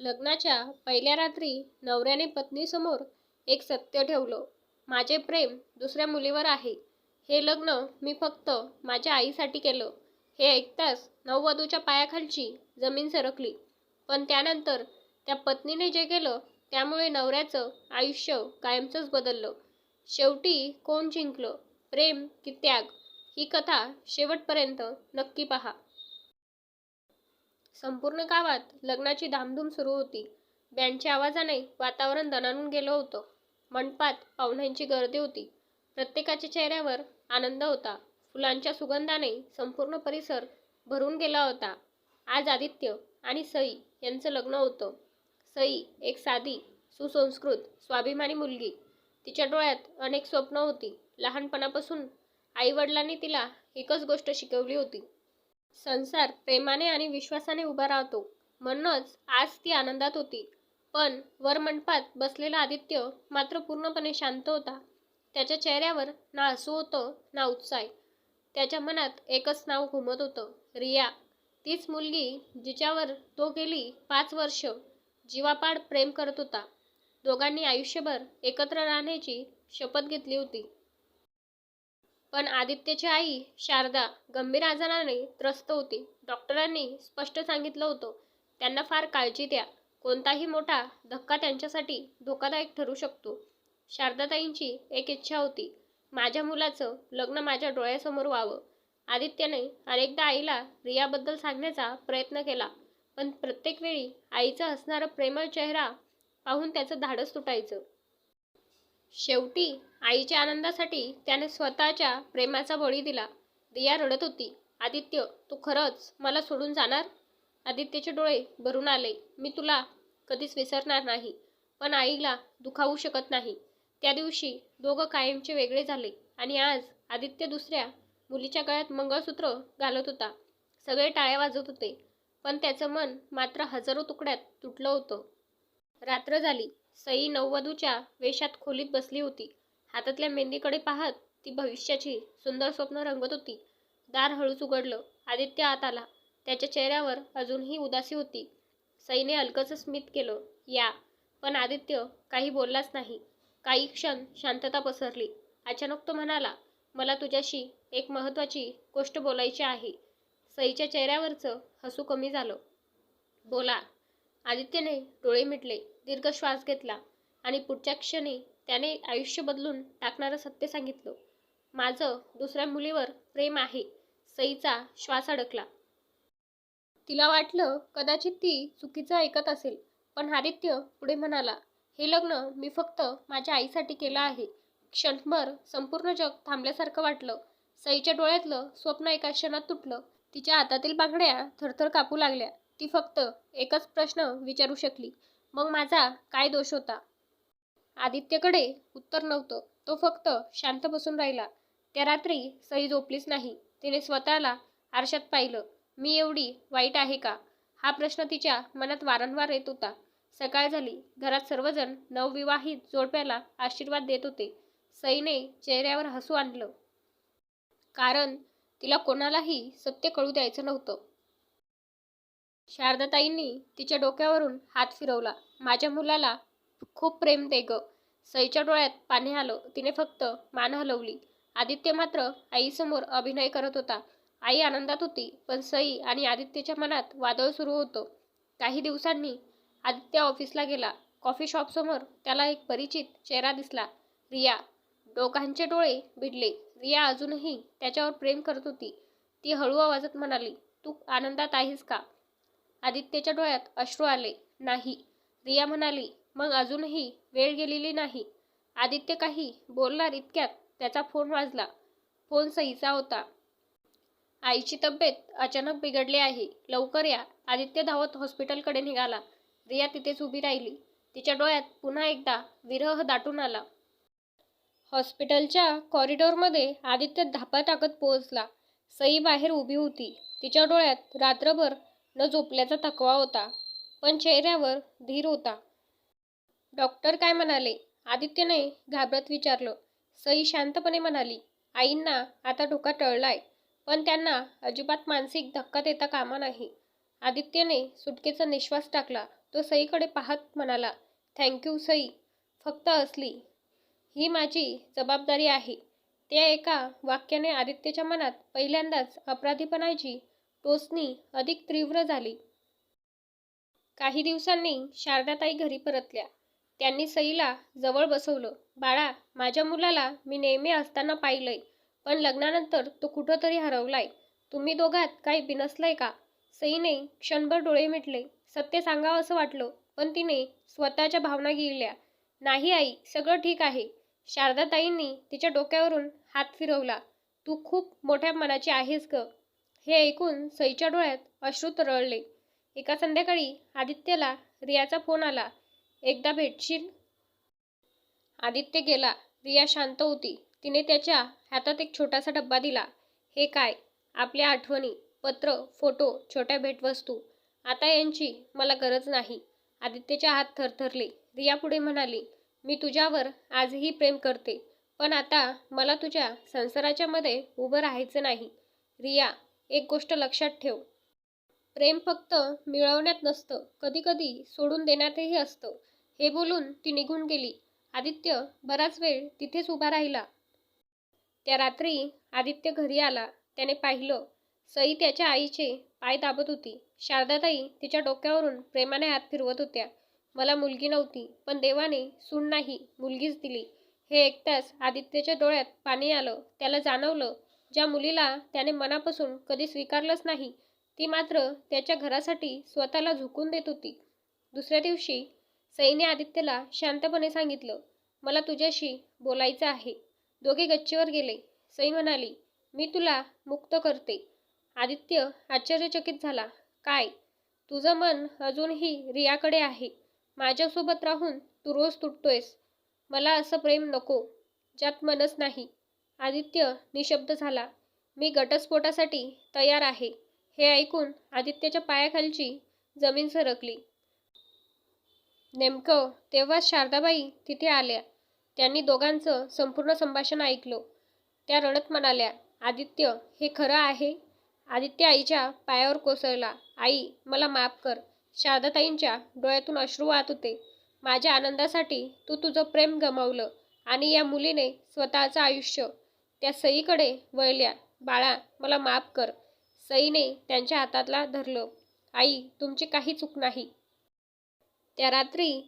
लग्नाच्या पहिल्या रात्री नवऱ्याने पत्नीसमोर एक सत्य ठेवलं. माझे प्रेम दुसऱ्या मुलीवर आहे. हे लग्न मी फक्त माझ्या आईसाठी केलं. हे ऐकताच नववधूच्या पायाखालची जमीन सरकली. पण त्यानंतर त्या पत्नीने जे केलं त्यामुळे नवऱ्याचं आयुष्य कायमचंच बदललं. शेवटी कोण जिंकलं, प्रेम की त्याग? ही कथा शेवटपर्यंत नक्की पहा. संपूर्ण गावात लग्नाची धामधूम सुरू होती. बँडच्या आवाजाने वातावरण दणाणून गेलं होतं. मंडपात पाहुण्यांची गर्दी होती. प्रत्येकाच्या चेहऱ्यावर आनंद होता. फुलांच्या सुगंधाने संपूर्ण परिसर भरून गेला होता. आज आदित्य आणि सई यांचं लग्न होतं. सई एक साधी, सुसंस्कृत, स्वाभिमानी मुलगी. तिच्या डोळ्यात अनेक स्वप्न होती. लहानपणापासून आईवडिलांनी तिला एकच गोष्ट शिकवली होती. संसार प्रेमाने आणि विश्वासाने उभा राहतो. म्हणूनच आज ती आनंदात होती. पण वर मंडपात बसलेला आदित्य मात्र पूर्णपणे शांत होता. त्याच्या चेहऱ्यावर ना हसू होतं ना उत्साह. त्याच्या मनात एकच नाव घुमत होतं, रिया. तीच मुलगी जिच्यावर तो गेली 5 वर्ष जीवापाड प्रेम करत होता. दोघांनी आयुष्यभर एकत्र राहण्याची शपथ घेतली होती. पण आदित्यची आई शारदा गंभीर आजाराने त्रस्त होती. डॉक्टरांनी स्पष्ट सांगितलं होतं, त्यांना फार काळजी द्या. कोणताही मोठा धक्का त्यांच्यासाठी धोकादायक ठरू शकतो. शारदाताईंची एक इच्छा होती, माझ्या मुलाचं लग्न माझ्या डोळ्यासमोर व्हावं. आदित्यने अनेकदा आईला रियाबद्दल सांगण्याचा प्रयत्न केला, पण प्रत्येक वेळी आईचं हसणारं प्रेमळ चेहरा पाहून त्याचं धाडस तुटायचं. शेवटी आईच्या आनंदासाठी त्याने स्वतःच्या प्रेमाचा बळी दिला. रिया रडत होती, आदित्य, तू खरंच मला सोडून जाणार? आदित्यचे डोळे भरून आले. मी तुला कधीच विसरणार नाही, पण आईला दुखावू शकत नाही. त्या दिवशी दोघं कायमचे वेगळे झाले आणि आज आदित्य दुसऱ्या मुलीच्या गळ्यात मंगळसूत्र घालत होता. सगळे टाळ्या वाजवत होते, पण त्याचं मन मात्र हजारो तुकड्यात तुटलं होतं. रात्र झाली. सई नववधूच्या वेशात खोलीत बसली होती. हातातल्या मेहंदीकडे पाहत ती भविष्याची सुंदर स्वप्न रंगत होती. दार हळूच उघडलं. आदित्य आत आला. त्याच्या चेहऱ्यावर अजूनही उदासी होती. सईने हलकंसं स्मित केलं, या. पण आदित्य काही बोललाच नाही. काही क्षण शांतता पसरली. अचानक तो म्हणाला, मला तुझ्याशी एक महत्त्वाची गोष्ट बोलायची आहे. सईच्या चेहऱ्यावरचं हसू कमी झालं. बोला. आदित्यने डोळे मिटले, दीर्घ श्वास घेतला आणि पुढच्या क्षणी त्याने आयुष्य बदलून टाकणारं सत्य सांगितलं. माझं दुसऱ्या मुलीवर प्रेम आहे. सईचा श्वास अडकला. तिला वाटलं कदाचित ती चुकीचं ऐकत असेल, पण आदित्य पुढे म्हणाला, हे लग्न मी फक्त माझ्या आईसाठी केलं आहे. क्षणभर संपूर्ण जग थांबल्यासारखं वाटलं. सईच्या डोळ्यातलं स्वप्न एका क्षणात तुटलं. तिच्या हातातील बांगड्या थरथर कापू लागल्या. ती फक्त एकच प्रश्न विचारू शकली, मग माझा काय दोष होता? आदित्यकडे उत्तर नव्हतं. तो फक्त शांत बसून राहिला. त्या रात्री सई झोपलीच नाही. तिने स्वतःला आरशात पाहिलं. मी एवढी वाईट आहे का? हा प्रश्न तिच्या मनात वारंवार येत होता. सकाळ झाली. घरात सर्वजण नवविवाहित जोडप्याला आशीर्वाद देत होते. सईने चेहऱ्यावर हसू आणलं, कारण तिला कोणालाही सत्य कळू द्यायचं नव्हतं. शारदाताईंनी तिच्या डोक्यावरून हात फिरवला. माझ्या मुलाला खूप प्रेम दे ग. सईच्या डोळ्यात पाणी आलं. तिने फक्त मान हलवली. आदित्य मात्र आईसमोर अभिनय करत होता. आई आनंदात होती, पण सई आणि आदित्यच्या मनात वादळ सुरू होतं. काही दिवसांनी आदित्य ऑफिसला गेला. कॉफी शॉपसमोर त्याला एक परिचित चेहरा दिसला, रिया. दोघांचे डोळे भिडले. रिया अजूनही त्याच्यावर प्रेम करत होती. ती हळू आवाजात म्हणाली, तू आनंदात आहेस का? आदित्यच्या डोळ्यात अश्रू आले. नाही. रिया म्हणाली, मग अजूनही वेळ गेलेली नाही. आदित्य काही बोलणार इतक्यात त्याचा फोन वाजला. फोन सईचा होता. आईची तब्येत अचानक बिघडली आहे, लवकर या. आदित्य धावत हॉस्पिटलकडे निघाला. रिया तिथेच उभी राहिली. तिच्या डोळ्यात पुन्हा एकदा विरह दाटून आला. हॉस्पिटलच्या कॉरिडॉरमध्ये आदित्य धापा टाकत पोहोचला. सई बाहेर उभी होती. तिच्या डोळ्यात रात्रभर न झोपल्याचा थकवा होता, पण चेहऱ्यावर धीर होता. डॉक्टर काय म्हणाले? आदित्यने घाबरत विचारलं. सई शांतपणे म्हणाली, आईंना आता धोका टळलाय, पण त्यांना अजिबात मानसिक धक्का देता कामा नाही. आदित्यने सुटकेचा निश्वास टाकला. तो सईकडे पाहत म्हणाला, थँक्यू सई. फक्त असली ही माझी जबाबदारी आहे. त्या एका वाक्याने आदित्यच्या मनात पहिल्यांदाच अपराधीपणाची टोचणी अधिक तीव्र झाली. काही दिवसांनी शारदाताई घरी परतल्या. त्यांनी सईला जवळ बसवलं. बाळा, माझ्या मुलाला मी नेहमी असताना पाहिलंय, पण लग्नानंतर तो कुठंतरी हरवलाय. तुम्ही दोघात काही बिनसलंय का? सईने क्षणभर डोळे मिटले. सत्य सांगावं असं वाटलं, पण तिने स्वतःच्या भावना गिळल्या. नाही आई, सगळं ठीक आहे. शारदाताईंनी तिच्या डोक्यावरून हात फिरवला. तू खूप मोठ्या मनाची आहेस ग. हे ऐकून सईच्या डोळ्यात अश्रू तरळले. एका संध्याकाळी आदित्यला रियाचा फोन आला. एकदा भेटशील? आदित्य गेला. रिया शांत होती. तिने त्याच्या हातात एक छोटासा डब्बा दिला. हे काय? आपल्या आठवणी, पत्र, फोटो, छोट्या भेटवस्तू. आता यांची मला गरज नाही. आदित्यचे हात थरथरले. रिया पुढे म्हणाली, मी तुझ्यावर आजही प्रेम करते, पण आता मला तुझ्या संसाराच्या मध्ये उभं राहायचं नाही. रिया, एक गोष्ट लक्षात ठेव. प्रेम फक्त मिळवण्यात नसतं, कधी कधी सोडून देण्यातही असतं. हे बोलून ती निघून गेली. आदित्य बराच वेळ तिथेच उभा राहिला. त्या रात्री आदित्य घरी आला. त्याने पाहिलं, सई त्याच्या आईचे पाय दाबत होती. शारदाताई तिच्या डोक्यावरून प्रेमाने हात फिरवत होत्या. मला मुलगी नव्हती, पण देवाने सून नाही, मुलगीच दिली. हे ऐकताच आदित्यच्या डोळ्यात पाणी आलं. त्याला जाणवलं, ज्या मुलीला त्याने मनापासून कधी स्वीकारलंच नाही, ती मात्र त्याच्या घरासाठी स्वतःला झुकून देत होती. दुसऱ्या दिवशी सईने आदित्यला शांतपणे सांगितलं, मला तुझ्याशी बोलायचं आहे. दोघे गच्चीवर गेले. सई म्हणाली, मी तुला मुक्त करते. आदित्य आश्चर्यचकित झाला. काय? तुझं मन अजूनही रियाकडे आहे. माझ्यासोबत राहून तू रोज तुटतोयस. मला असं प्रेम नको, ज्यात मनच नाही. आदित्य निशब्द झाला. मी घटस्फोटासाठी तयार आहे. हे ऐकून आदित्यच्या पायाखालची जमीन सरकली. नेमकं तेव्हाच शारदाबाई तिथे आल्या. त्यांनी दोघांचं संपूर्ण संभाषण ऐकलं. त्या रडत म्हणाल्या, आदित्य, हे खरं आहे? आदित्य आईच्या पायावर कोसळला. आई, मला माफ कर. शारदाताईंच्या डोळ्यातून अश्रू वाहत होते. माझ्या आनंदासाठी तू तुझं प्रेम गमावलं आणि या मुलीने स्वतःचं आयुष्य. त्या सईकडे वळल्या. बाळा, मला माफ कर. सईने त्यांच्या हाताला धरलं. आई, तुमची काही चूक नाही. त्या रात्री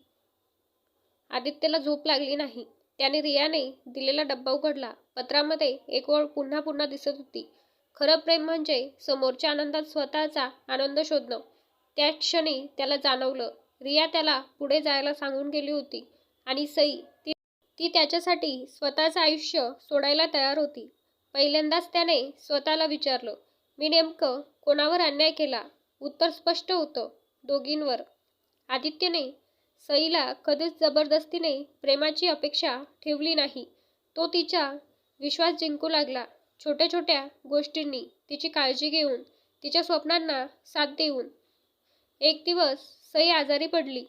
आदित्यला झोप लागली नाही. त्याने रियाने दिलेला डब्बा उघडला. पत्रामध्ये एक ओळ पुन्हा पुन्हा दिसत होती. खरं प्रेम म्हणजे समोरच्या आनंदात स्वतःचा आनंद शोधणं. त्या क्षणी त्याला जाणवलं, रिया त्याला पुढे जायला सांगून गेली होती आणि सई ती त्याच्यासाठी स्वतःचं आयुष्य सोडायला तयार होती. पहिल्यांदाच त्याने स्वतःला विचारलं, मी नेमकं कोणावर अन्याय केला? उत्तर स्पष्ट होतं, दोघींवर. आदित्यने सईला कधीच जबरदस्तीने प्रेमाची अपेक्षा ठेवली नाही. तो तिचा विश्वास जिंकू लागला. छोट्या छोट्या गोष्टींनी तिची काळजी घेऊन, तिच्या स्वप्नांना साथ देऊन. एक दिवस सई आजारी पडली.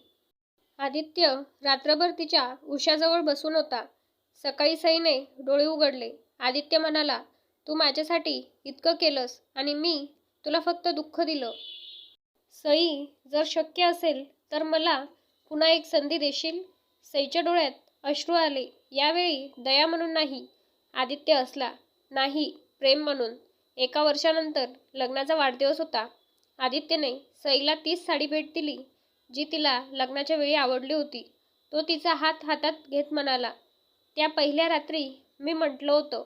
आदित्य रात्रभर तिच्या उशाजवळ बसून होता. सकाळी सईने डोळे उघडले. आदित्य म्हणाला, तू माझ्यासाठी इतकं केलंस आणि मी तुला फक्त दुःख दिलं. सई, जर शक्य असेल तर मला पुन्हा एक संधी देशील? सईच्या डोळ्यात अश्रू आले. यावेळी दया म्हणून नाही. आदित्य हसला. नाही, प्रेम म्हणून. एका वर्षानंतर लग्नाचा वाढदिवस होता. आदित्यने सईला तीच साडी भेट दिली, जी तिला लग्नाच्या वेळी आवडली होती. तो तिचा हात हातात घेत म्हणाला, त्या पहिल्या रात्री मी म्हटलं होतं,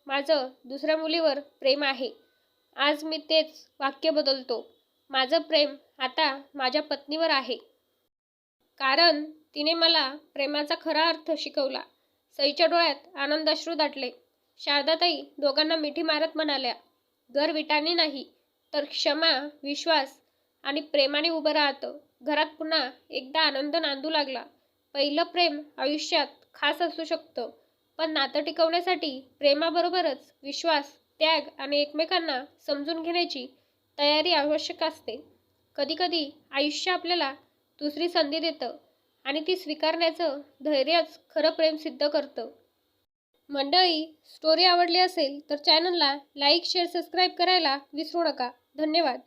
माझं दुसऱ्या मुलीवर प्रेम आहे. आज मी तेच वाक्य बदलतो. माझं प्रेम आता माझ्या पत्नीवर आहे. कारण तिने मला प्रेमाचा खरा अर्थ शिकवला. सईच्या डोळ्यात आनंदाश्रू दाटले. शारदाताई दोघांना मिठी मारत म्हणाल्या, घर विटाने नाही, तर क्षमा, विश्वास आणि प्रेमाने उभं राहतं. घरात पुन्हा एकदा आनंद नांदू लागला. पहिलं प्रेम आयुष्यात खास असू शकतं, पण नातं टिकवण्यासाठी प्रेमाबरोबरच विश्वास, त्याग आणि एकमेकांना समजून घेण्याची तयारी आवश्यक असते. कधीकधी आयुष्य आपल्याला दुसरी संधी देतं आणि ती स्वीकारण्याचं धैर्यच खरं प्रेम सिद्ध करतं. मंडळी, स्टोरी आवडली असेल तर चॅनलला लाईक, शेअर, सबस्क्राईब करायला विसरू नका. धन्यवाद.